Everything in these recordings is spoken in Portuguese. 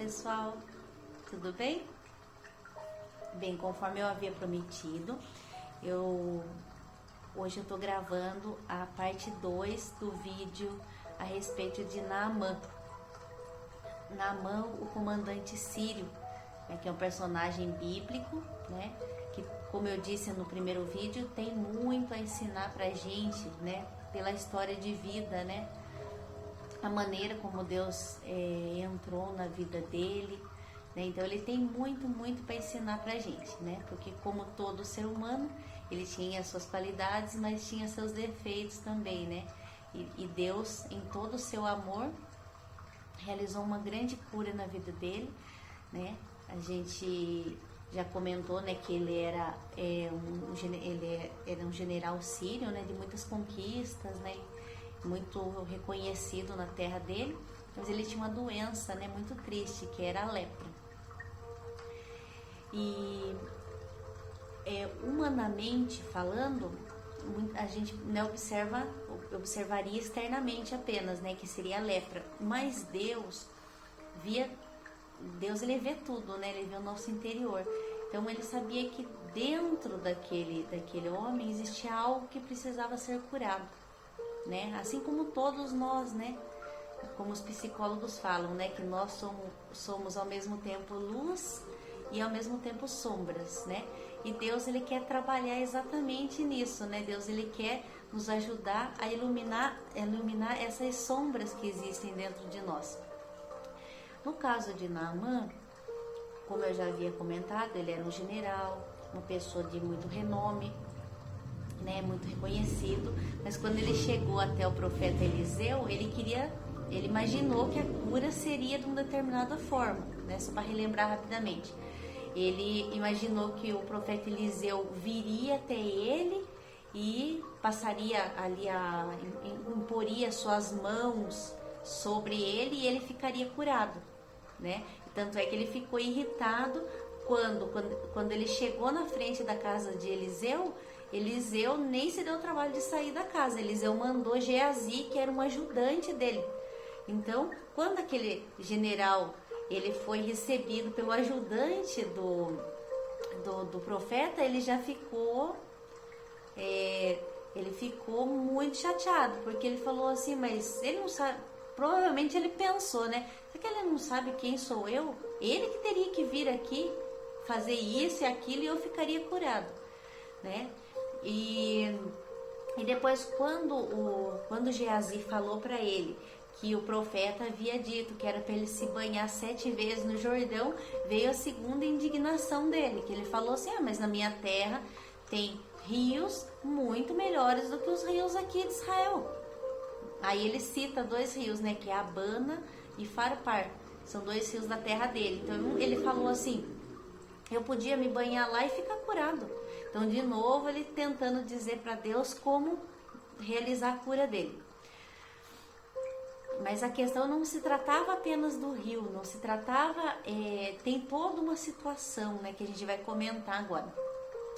pessoal, tudo bem? Bem, conforme eu havia prometido, hoje eu tô gravando a parte 2 do vídeo a respeito de Naamã. Naamã, o comandante sírio, que é um personagem bíblico, né? Que, como eu disse no primeiro vídeo, tem muito a ensinar pra gente, né? Pela história de vida, né? A maneira como Deus entrou na vida dele, né? Então ele tem muito para ensinar pra gente, né? Porque como todo ser humano, ele tinha suas qualidades, mas tinha seus defeitos também, né? E Deus, em todo o seu amor, realizou uma grande cura na vida dele, né? A gente já comentou, né, que ele era um general sírio, né, de muitas conquistas, né? Muito reconhecido na terra dele, mas ele tinha uma doença, né, muito triste, que era a lepra. E humanamente falando, a gente, né, observaria externamente apenas, né, que seria a lepra, mas Deus ele vê tudo, né, ele vê o nosso interior. Então ele sabia que dentro daquele homem existia algo que precisava ser curado, né? Assim como todos nós, né? Como os psicólogos falam, né? Que nós somos ao mesmo tempo luz e ao mesmo tempo sombras, né? E Deus, ele quer trabalhar exatamente nisso, né? Deus, ele quer nos ajudar a iluminar essas sombras que existem dentro de nós. No caso de Naamã, como eu já havia comentado, ele era um general, uma pessoa de muito renome, né, muito reconhecido, mas quando ele chegou até o profeta Eliseu, ele imaginou que a cura seria de uma determinada forma, né, só para relembrar rapidamente. Ele imaginou que o profeta Eliseu viria até ele e passaria ali, imporia suas mãos sobre ele e ele ficaria curado, né? Tanto é que ele ficou irritado quando ele chegou na frente da casa de Eliseu. Eliseu nem se deu o trabalho de sair da casa. Eliseu mandou Geazi, que era um ajudante dele. Então, quando aquele general ele foi recebido pelo ajudante do profeta, ele já ficou muito chateado, porque ele falou assim, mas ele não sabe. Provavelmente ele pensou, né? Será que ele não sabe quem sou eu? Ele que teria que vir aqui fazer isso e aquilo e eu ficaria curado, né? E depois quando Geazi falou para ele que o profeta havia dito que era para ele se banhar 7 vezes no Jordão, veio a segunda indignação dele, que ele falou assim, mas na minha terra tem rios muito melhores do que os rios aqui de Israel. Aí ele cita 2 rios, né, que é Abana e Farpar, são 2 rios da terra dele. Então ele falou assim, eu podia me banhar lá e ficar curado. Então de novo ele tentando dizer para Deus como realizar a cura dele. Mas a questão não se tratava apenas do rio, não se tratava, tem toda uma situação, né, que a gente vai comentar agora.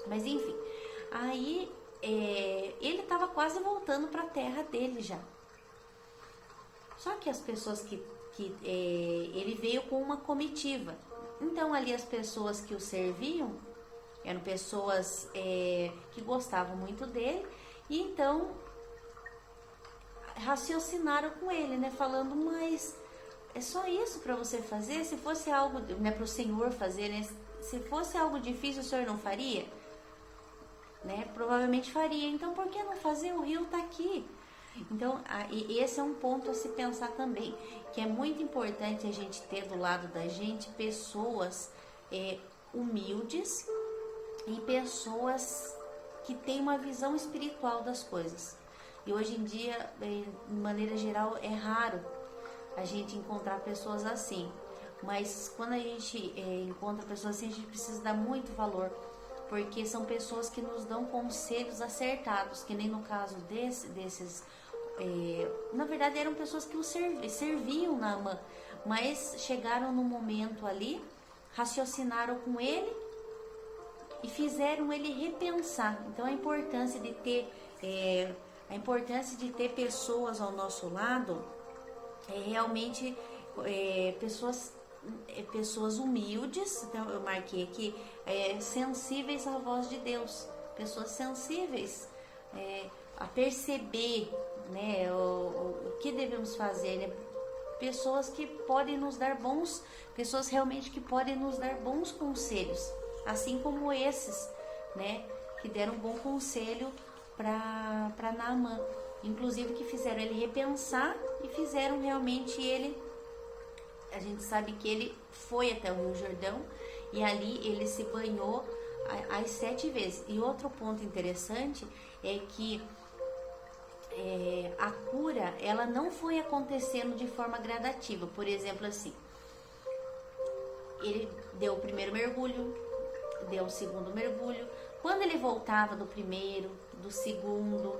Mas enfim, aí ele estava quase voltando para a terra dele já. Só que as pessoas ele veio com uma comitiva. Então ali as pessoas que o serviam eram pessoas que gostavam muito dele e então raciocinaram com ele, né, falando, mas é só isso para você fazer? Se fosse algo, né, para o Senhor fazer, né, se fosse algo difícil o Senhor não faria? Né, provavelmente faria. Então por que não fazer? O rio está aqui. Então, esse é um ponto a se pensar também, que é muito importante a gente ter do lado da gente pessoas humildes e pessoas que têm uma visão espiritual das coisas. E hoje em dia, de maneira geral, é raro a gente encontrar pessoas assim. Mas quando a gente encontra pessoas assim, a gente precisa dar muito valor, porque são pessoas que nos dão conselhos acertados, que nem no caso desses... na verdade eram pessoas que o serviam Naamã, mas chegaram no momento ali, raciocinaram com ele e fizeram ele repensar. Então a importância de ter pessoas ao nosso lado é realmente pessoas pessoas humildes, então eu marquei aqui, sensíveis à voz de Deus, pessoas sensíveis a perceber, né, o que devemos fazer, né? Pessoas que podem nos dar pessoas realmente que podem nos dar bons conselhos, assim como esses, né, que deram um bom conselho para Naamã, inclusive que fizeram ele repensar e fizeram realmente ele. A gente sabe que ele foi até o Rio Jordão e ali ele se banhou as 7 vezes. E outro ponto interessante é que a cura, ela não foi acontecendo de forma gradativa. Por exemplo, assim, ele deu o primeiro mergulho, deu o segundo mergulho. Quando ele voltava do primeiro, do segundo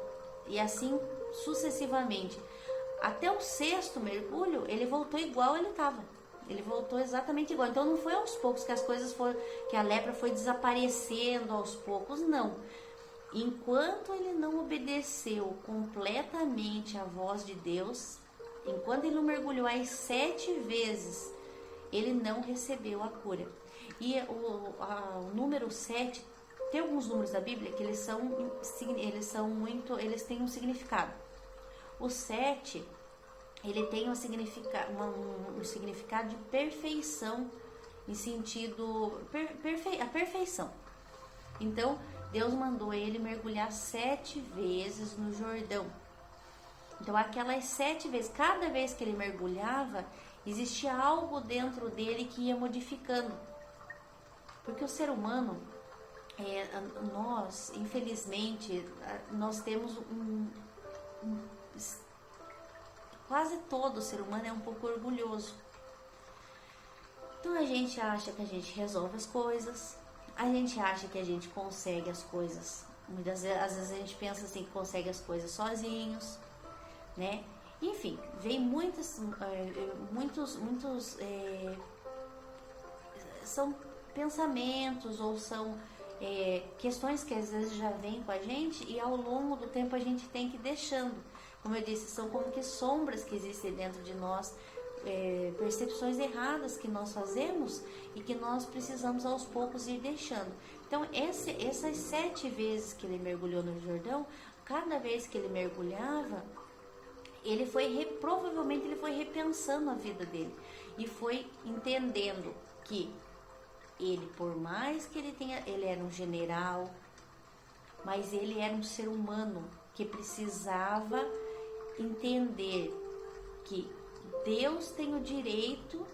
e assim sucessivamente, até o 6º mergulho, ele voltou igual ele estava. Ele voltou exatamente igual. Então não foi aos poucos que as coisas foram, que a lepra foi desaparecendo aos poucos, não. Enquanto ele não obedeceu completamente à voz de Deus, enquanto ele não mergulhou as 7 vezes, ele não recebeu a cura. E o número 7, tem alguns números da Bíblia que eles têm um significado. O 7, ele tem um significado de perfeição, em sentido a perfeição. Então Deus mandou ele mergulhar 7 vezes no Jordão. Então aquelas 7 vezes, cada vez que ele mergulhava, existia algo dentro dele que ia modificando. Porque o ser humano, nós, infelizmente, nós temos quase todo ser humano é um pouco orgulhoso. Então a gente acha que a gente resolve as coisas, a gente acha que a gente consegue as coisas. Às vezes a gente pensa assim que consegue as coisas sozinhos, né? Enfim, vem muitos são pensamentos ou são questões que às vezes já vêm com a gente e ao longo do tempo a gente tem que ir deixando. Como eu disse, são como que sombras que existem dentro de nós, percepções erradas que nós fazemos e que nós precisamos aos poucos ir deixando. Então essas 7 vezes que ele mergulhou no Jordão, cada vez que ele mergulhava, provavelmente ele foi repensando a vida dele e foi entendendo que ele, por mais que ele era um general, mas ele era um ser humano que precisava entender que Deus tem o direito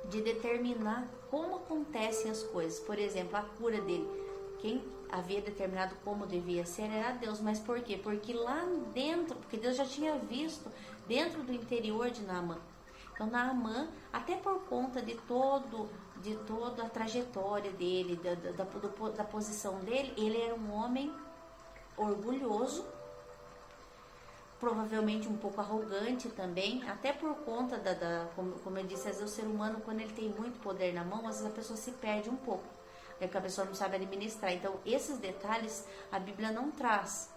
de determinar como acontecem as coisas. Por exemplo, a cura dele, quem havia determinado como devia ser era Deus. Mas por quê? Porque lá dentro, porque Deus já tinha visto dentro do interior de Naamã. Então Naamã, até por conta de toda a trajetória dele, da posição dele, ele era um homem orgulhoso, provavelmente um pouco arrogante também, até por conta como eu disse, às vezes o ser humano, quando ele tem muito poder na mão, às vezes a pessoa se perde um pouco, porque a pessoa não sabe administrar. Então esses detalhes a Bíblia não traz,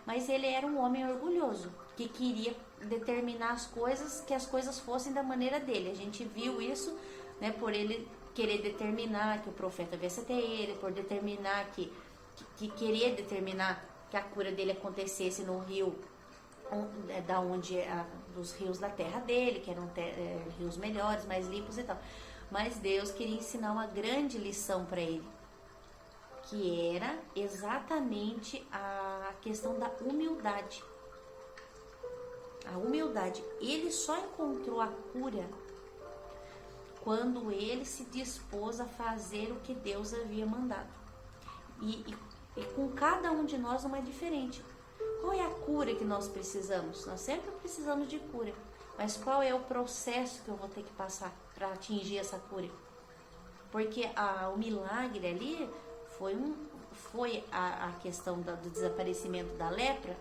mas ele era um homem orgulhoso, que queria determinar as coisas, que as coisas fossem da maneira dele. A gente viu isso, né, por ele querer determinar que o profeta viesse até ele, por determinar que queria determinar que a cura dele acontecesse no rio, dos rios da terra dele, que eram rios melhores, mais limpos e tal. Mas Deus queria ensinar uma grande lição para ele, que era exatamente a questão da humildade. A humildade. Ele só encontrou a cura quando ele se dispôs a fazer o que Deus havia mandado. E com cada um de nós não é diferente. Qual é a cura que nós precisamos? Nós sempre precisamos de cura. Mas qual é o processo que eu vou ter que passar para atingir essa cura? Porque o milagre ali foi a questão do desaparecimento da lepra.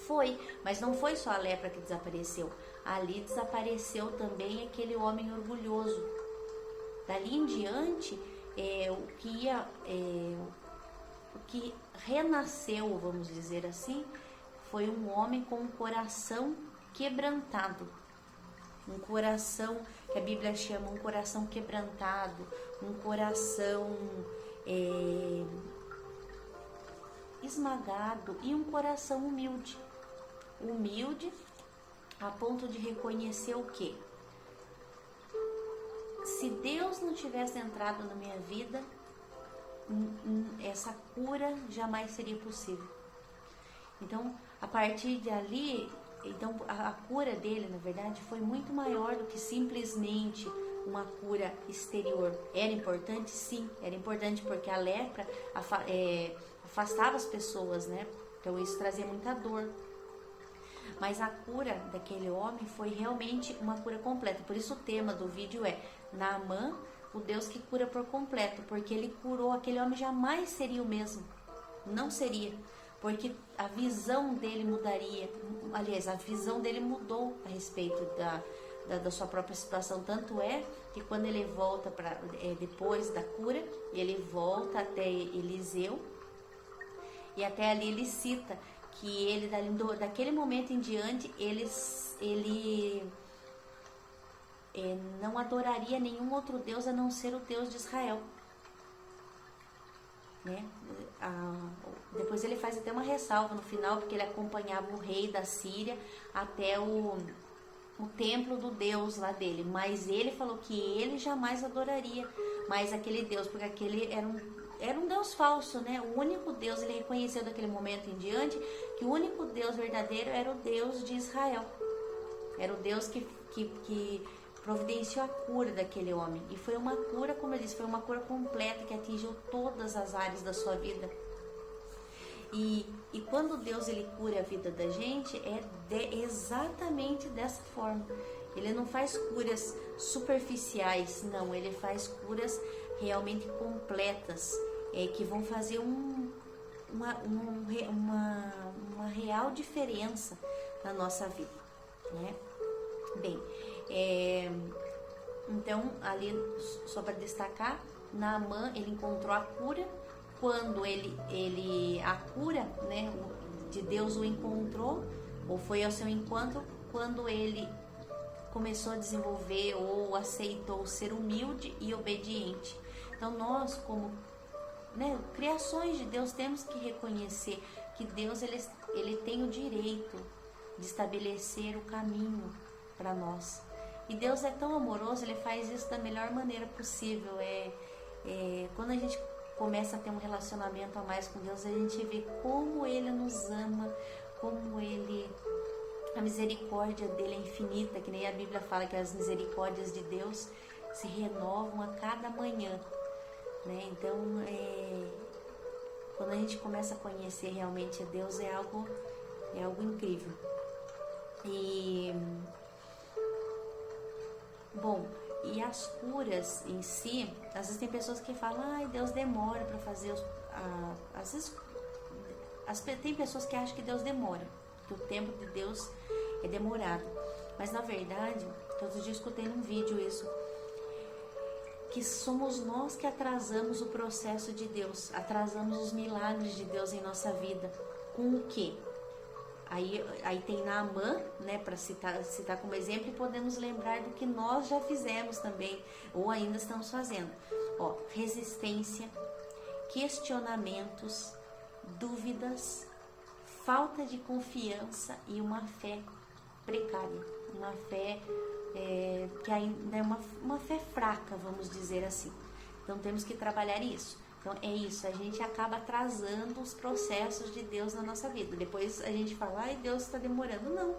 Foi, mas não foi só a lepra que desapareceu. Ali desapareceu também aquele homem orgulhoso. Dali em diante, o que renasceu, vamos dizer assim, foi um homem com um coração quebrantado, um coração que a Bíblia chama um coração quebrantado, um coração esmagado e um coração humilde. Humilde a ponto de reconhecer o quê? Se Deus não tivesse entrado na minha vida, essa cura jamais seria possível. Então, a partir de ali, então a cura dele, na verdade, foi muito maior do que simplesmente uma cura exterior. Era importante? Sim, era importante porque a lepra afastava as pessoas, né? Então isso trazia muita dor. Mas a cura daquele homem foi realmente uma cura completa. Por isso o tema do vídeo é Naamã, o Deus que cura por completo, porque ele curou, aquele homem jamais seria o mesmo. Não seria. Porque a visão dele mudaria. Aliás, a visão dele mudou a respeito da sua própria situação. Tanto é que quando ele volta depois da cura, ele volta até Eliseu. E até ali ele cita que ele, daquele momento em diante, ele não adoraria nenhum outro Deus a não ser o Deus de Israel. Né? Depois ele faz até uma ressalva no final, porque ele acompanhava o rei da Síria até o templo do Deus lá dele, mas ele falou que ele jamais adoraria mais aquele Deus, porque aquele era um Deus falso, né? O único Deus, ele reconheceu daquele momento em diante que o único Deus verdadeiro era o Deus de Israel, era o Deus que providenciou a cura daquele homem. E foi uma cura, como eu disse, foi uma cura completa que atingiu todas as áreas da sua vida. E quando Deus ele cura a vida da gente, exatamente dessa forma. Ele não faz curas superficiais, não. Ele faz curas realmente completas, que vão fazer uma real diferença na nossa vida, né? Bem, então ali só para destacar, Naamã ele encontrou a cura quando a cura, né, de Deus o encontrou, ou foi ao seu encontro, quando ele começou a desenvolver ou aceitou ser humilde e obediente. Então nós, como criações de Deus, temos que reconhecer que Deus ele tem o direito de estabelecer o caminho para nós. E Deus é tão amoroso, ele faz isso da melhor maneira possível. Quando a gente começa a ter um relacionamento a mais com Deus, a gente vê como ele nos ama, como a misericórdia dele é infinita, que nem a Bíblia fala que as misericórdias de Deus se renovam a cada manhã, né? Então, quando a gente começa a conhecer realmente Deus, é algo incrível. E e as curas em si, às vezes tem pessoas que falam, Deus demora para fazer às vezes tem pessoas que acham que Deus demora, que o tempo de Deus é demorado, mas na verdade, todos os dias eu escutei num vídeo isso, que somos nós que atrasamos o processo de Deus, atrasamos os milagres de Deus em nossa vida. Com o quê? Aí tem Naamã, né, para citar como exemplo, e podemos lembrar do que nós já fizemos também, ou ainda estamos fazendo. Resistência, questionamentos, dúvidas, falta de confiança e uma fé precária, uma fé que ainda é uma fé fraca, vamos dizer assim. Então temos que trabalhar isso. Então é isso, a gente acaba atrasando os processos de Deus na nossa vida. Depois a gente fala, Deus está demorando. Não.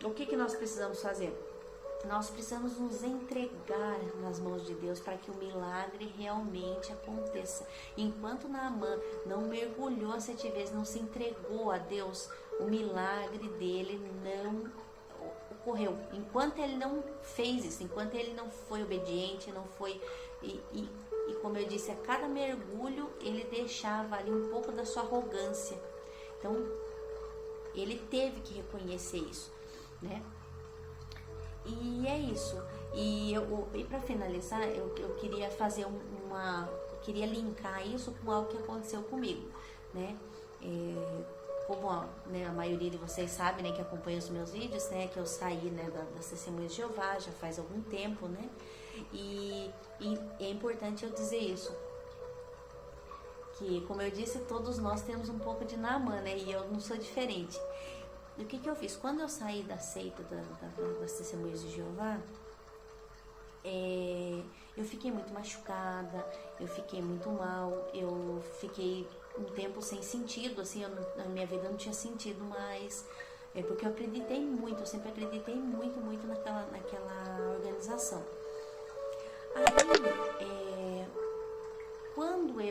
O que nós precisamos fazer? Nós precisamos nos entregar nas mãos de Deus para que o milagre realmente aconteça. Enquanto Naamã não mergulhou 7 vezes, não se entregou a Deus, o milagre dele não ocorreu. Enquanto ele não fez isso, enquanto ele não foi obediente, não foi... E como eu disse, a cada mergulho ele deixava ali um pouco da sua arrogância. Então, ele teve que reconhecer isso, né? E é isso. E para finalizar, eu queria fazer queria linkar isso com algo que aconteceu comigo, né? como né, a maioria de vocês sabe, né, que acompanha os meus vídeos, né, que eu saí, né, das Testemunhas de Jeová já faz algum tempo, né, e é importante eu dizer isso, que, como eu disse, todos nós temos um pouco de Naamã, né, e eu não sou diferente. E o que eu fiz? Quando eu saí da seita das Testemunhas de Jeová, eu fiquei muito machucada, eu fiquei muito mal, eu fiquei um tempo sem sentido, assim, na minha vida não tinha sentido mais, porque eu acreditei muito, eu sempre acreditei muito, muito naquela organização. Aí, quando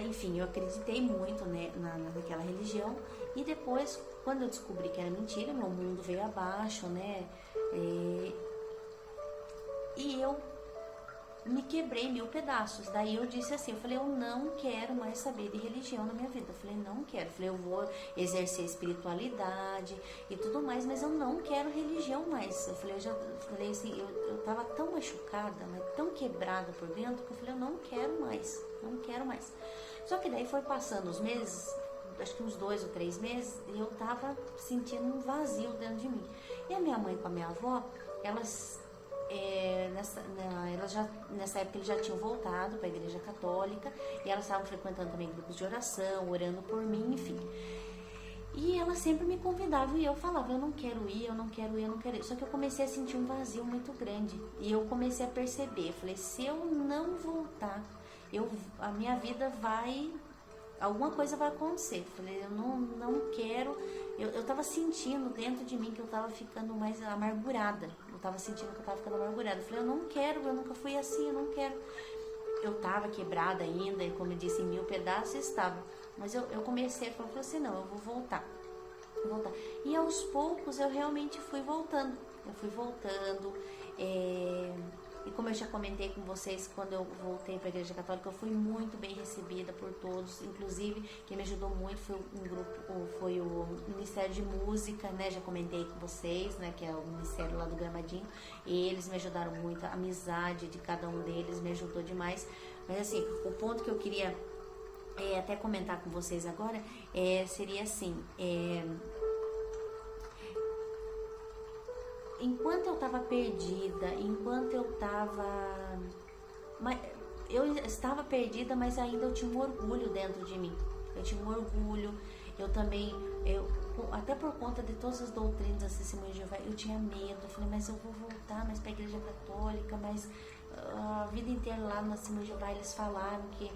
enfim, eu acreditei muito, né, naquela religião, e depois, quando eu descobri que era mentira, meu mundo veio abaixo, né, e eu me quebrei em 1000 pedaços. Daí eu disse assim, eu falei, eu não quero mais saber de religião na minha vida. Eu falei, não quero. Eu falei, eu vou exercer espiritualidade e tudo mais, mas eu não quero religião mais. Eu falei assim, eu tava tão machucada, mas tão quebrada por dentro, que eu falei, eu não quero mais, não quero mais. Só que daí foi passando os meses, acho que uns 2 ou 3 meses, e eu tava sentindo um vazio dentro de mim. E a minha mãe com a minha avó, elas nessa época eles já tinham voltado para a igreja católica, e elas estavam frequentando também grupos de oração, orando por mim, enfim. E elas sempre me convidavam e eu falava, eu não quero ir, eu não quero ir, eu não quero ir. Só que eu comecei a sentir um vazio muito grande, e eu comecei a perceber, eu falei, se eu não voltar, a minha vida alguma coisa vai acontecer. Eu falei, eu não quero. Eu tava sentindo dentro de mim que eu tava ficando mais amargurada. Eu tava sentindo que eu tava ficando amargurada. Eu falei, eu não quero, eu nunca fui assim, eu não quero. Eu tava quebrada ainda, e como eu disse, em 1000 pedaços estava. Mas eu comecei a falar assim, não, eu vou voltar. E aos poucos eu realmente fui voltando. Eu fui voltando. E como eu já comentei com vocês, quando eu voltei para a Igreja Católica, eu fui muito bem recebida por todos. Inclusive, quem me ajudou muito foi o Ministério de Música, né? Já comentei com vocês, né? Que é o Ministério lá do Gramadinho. E eles me ajudaram muito, a amizade de cada um deles me ajudou demais. Mas assim, o ponto que eu queria até comentar com vocês agora seria assim... enquanto eu estava perdida, eu estava perdida, mas ainda eu tinha um orgulho dentro de mim. Eu tinha um orgulho, eu também, até por conta de todas as doutrinas da Testemunha de Jeová, eu tinha medo. Eu falei, mas eu vou voltar mais para a Igreja Católica, mas a vida inteira lá na Testemunha de Jeová eles falaram que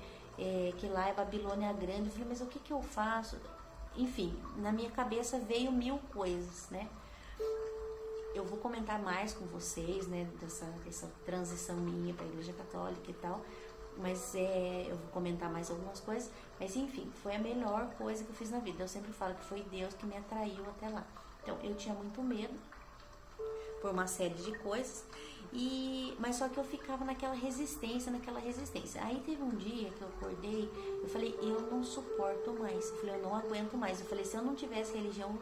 lá é Babilônia Grande. Eu falei, mas o que eu faço? Enfim, na minha cabeça veio 1000 coisas, né? Eu vou comentar mais com vocês, né, dessa transição minha para a Igreja Católica e tal, mas eu vou comentar mais algumas coisas, mas enfim, foi a melhor coisa que eu fiz na vida. Eu sempre falo que foi Deus que me atraiu até lá. Então, eu tinha muito medo por uma série de coisas, mas só que eu ficava naquela resistência. Aí teve um dia que eu acordei, eu falei, eu não suporto mais, eu falei, eu não aguento mais. Eu falei, se eu não tivesse religião,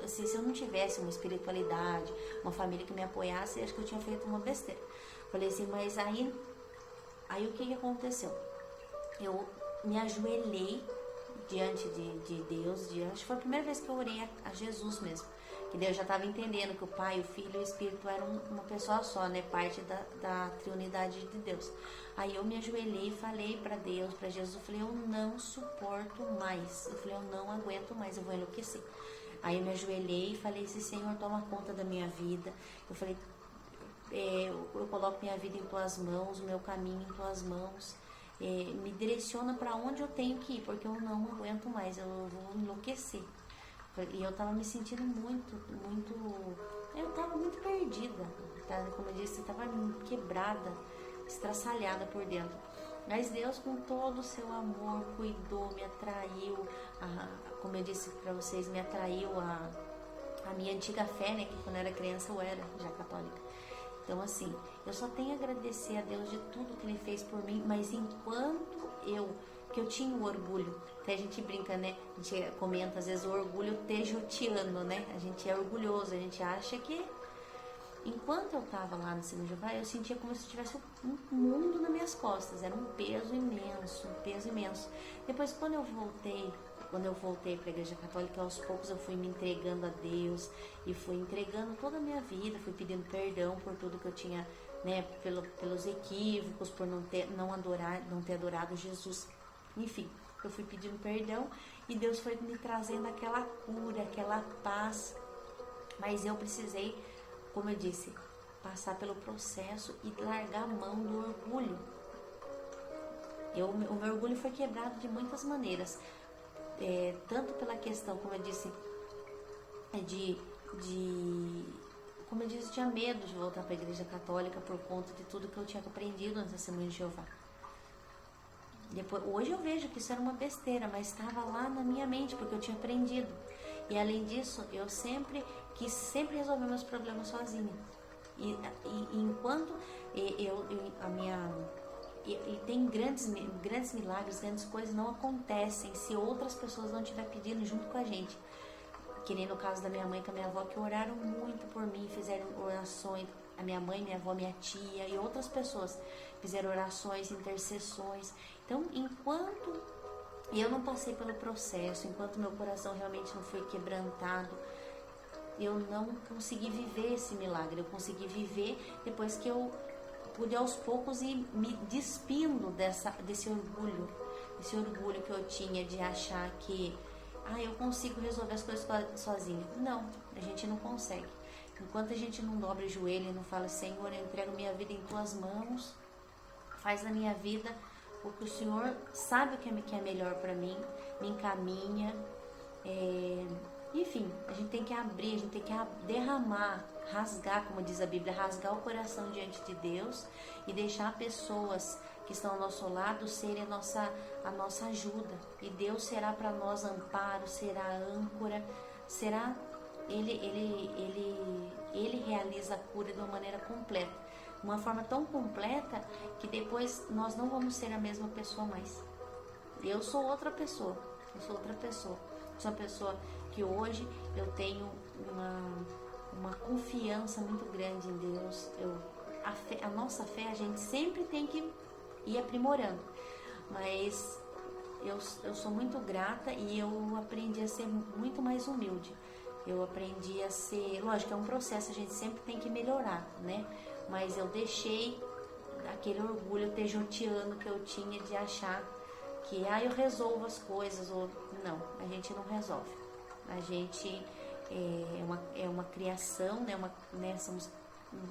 se eu não tivesse uma espiritualidade, uma família que me apoiasse, acho que eu tinha feito uma besteira. Eu falei assim, mas aí o que aconteceu? Eu me ajoelhei diante de Deus, acho que foi a primeira vez que eu orei a Jesus mesmo. Que Deus já estava entendendo que o Pai, o Filho e o Espírito eram uma pessoa só, né? Parte da triunidade de Deus. Aí eu me ajoelhei e falei para Deus, para Jesus, eu falei, eu não suporto mais. Eu falei, eu não aguento mais, eu vou enlouquecer. Aí eu me ajoelhei e falei assim, Senhor, toma conta da minha vida. Eu falei, eu coloco minha vida em tuas mãos, o meu caminho em tuas mãos. Me direciona para onde eu tenho que ir, porque eu não aguento mais, eu vou enlouquecer. E eu tava me sentindo eu tava muito perdida, tá? Como eu disse, eu tava quebrada, estraçalhada por dentro. Mas Deus, com todo o seu amor, cuidou, me atraiu, como eu disse pra vocês, me atraiu a minha antiga fé, né? Que quando eu era criança eu era já católica. Então, assim, eu só tenho a agradecer a Deus de tudo que Ele fez por mim, mas enquanto que eu tinha o orgulho, até a gente brinca, né? A gente comenta às vezes o orgulho tejotiano, né? A gente é orgulhoso, a gente acha que enquanto eu estava lá no Testemunho de Jeová, eu sentia como se tivesse um mundo nas minhas costas, era um peso imenso, um peso imenso. Depois, quando eu voltei para a Igreja Católica, aos poucos eu fui me entregando a Deus e fui entregando toda a minha vida, fui pedindo perdão por tudo que eu tinha, né, pelos equívocos, por não ter adorado Jesus. Enfim, eu fui pedindo perdão e Deus foi me trazendo aquela cura, aquela paz. Mas eu precisei, como eu disse, passar pelo processo e largar a mão do orgulho. O meu orgulho foi quebrado de muitas maneiras. Tanto pela questão, como eu disse, como eu disse, eu tinha medo de voltar para a Igreja Católica por conta de tudo que eu tinha aprendido no Testemunho de Jeová. Hoje eu vejo que isso era uma besteira, mas estava lá na minha mente, porque eu tinha aprendido. E além disso, eu sempre quis resolver meus problemas sozinha. E enquanto tem grandes milagres, grandes coisas não acontecem se outras pessoas não estiverem pedindo junto com a gente. Que nem no caso da minha mãe e com a minha avó, que oraram muito por mim, fizeram orações. A minha mãe, minha avó, minha tia e outras pessoas fizeram orações, intercessões. Então, enquanto eu não passei pelo processo, enquanto meu coração realmente não foi quebrantado, eu não consegui viver esse milagre. Eu consegui viver depois que eu pude aos poucos ir me despindo desse orgulho que eu tinha de achar que eu consigo resolver as coisas sozinha. Não, a gente não consegue. Enquanto a gente não dobra o joelho e não fala: Senhor, eu entrego minha vida em tuas mãos, faz na minha vida o que o Senhor sabe o que é melhor para mim, me encaminha. Enfim, a gente tem que abrir, a gente tem que derramar, rasgar, como diz a Bíblia, rasgar o coração diante de Deus e deixar pessoas que estão ao nosso lado serem a nossa ajuda. E Deus será para nós amparo, será âncora, será... Ele realiza a cura de uma maneira completa. Uma forma tão completa que depois nós não vamos ser a mesma pessoa mais. Eu sou outra pessoa. Sou uma pessoa que hoje eu tenho uma confiança muito grande em Deus. A nossa fé a gente sempre tem que ir aprimorando. Mas eu sou muito grata e eu aprendi a ser muito mais humilde. Eu aprendi a ser... Lógico, é um processo, a gente sempre tem que melhorar, né? Mas eu deixei aquele orgulho tejotiano que eu tinha de achar que eu resolvo as coisas. Ou não, a gente não resolve. A gente é uma criação, né? Somos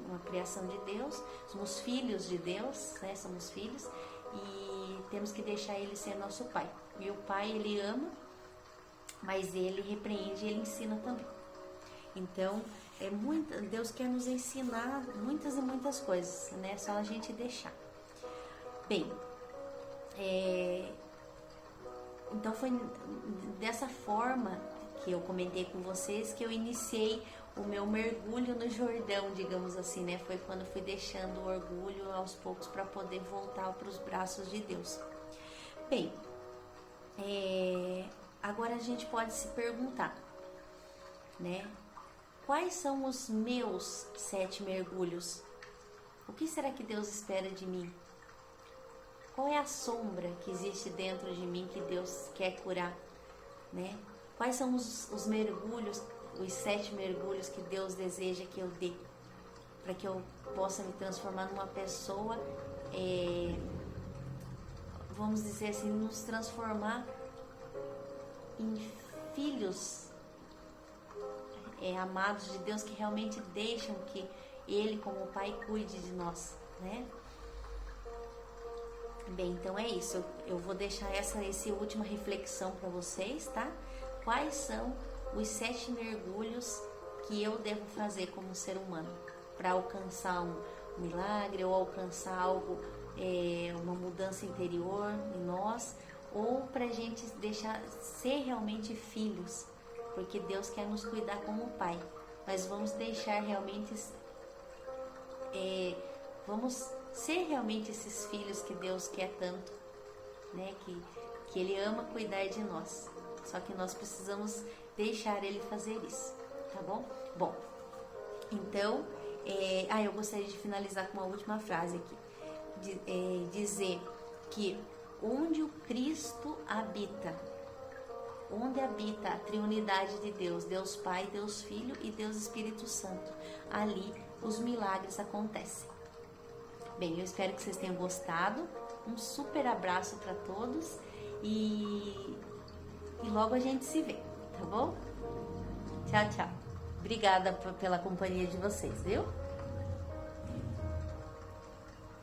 uma criação de Deus, somos filhos de Deus, né? Somos filhos e temos que deixar Ele ser nosso Pai. E o Pai, Ele ama, mas Ele repreende e Ele ensina também. Então, Deus quer nos ensinar muitas e muitas coisas, né? Só a gente deixar. Bem, então foi dessa forma que eu comentei com vocês que eu iniciei o meu mergulho no Jordão, digamos assim, né? Foi quando fui deixando o orgulho aos poucos para poder voltar para os braços de Deus. Bem, agora a gente pode se perguntar, né? Quais são os meus 7 mergulhos? O que será que Deus espera de mim? Qual é a sombra que existe dentro de mim que Deus quer curar, né? Quais são os mergulhos, os 7 mergulhos que Deus deseja que eu dê, para que eu possa me transformar numa pessoa, vamos dizer assim, nos transformar em filhos amados de Deus, que realmente deixam que Ele, como Pai, cuide de nós, né? Bem, então é isso. Eu vou deixar essa última reflexão para vocês, tá? Quais são os 7 mergulhos que eu devo fazer como ser humano para alcançar um milagre ou alcançar algo, uma mudança interior em nós, ou para a gente deixar ser realmente filhos, porque Deus quer nos cuidar como Pai, mas vamos deixar realmente, vamos ser realmente esses filhos que Deus quer tanto, né? Que Ele ama cuidar de nós, só que nós precisamos deixar Ele fazer isso, tá bom? Bom, então Eu gostaria de finalizar com uma última frase aqui. Dizer que onde o Cristo habita, onde habita a triunidade de Deus, Deus Pai, Deus Filho e Deus Espírito Santo, ali os milagres acontecem. Bem, eu espero que vocês tenham gostado. Um super abraço para todos e logo a gente se vê, tá bom? Tchau, tchau. Obrigada pela companhia de vocês, viu?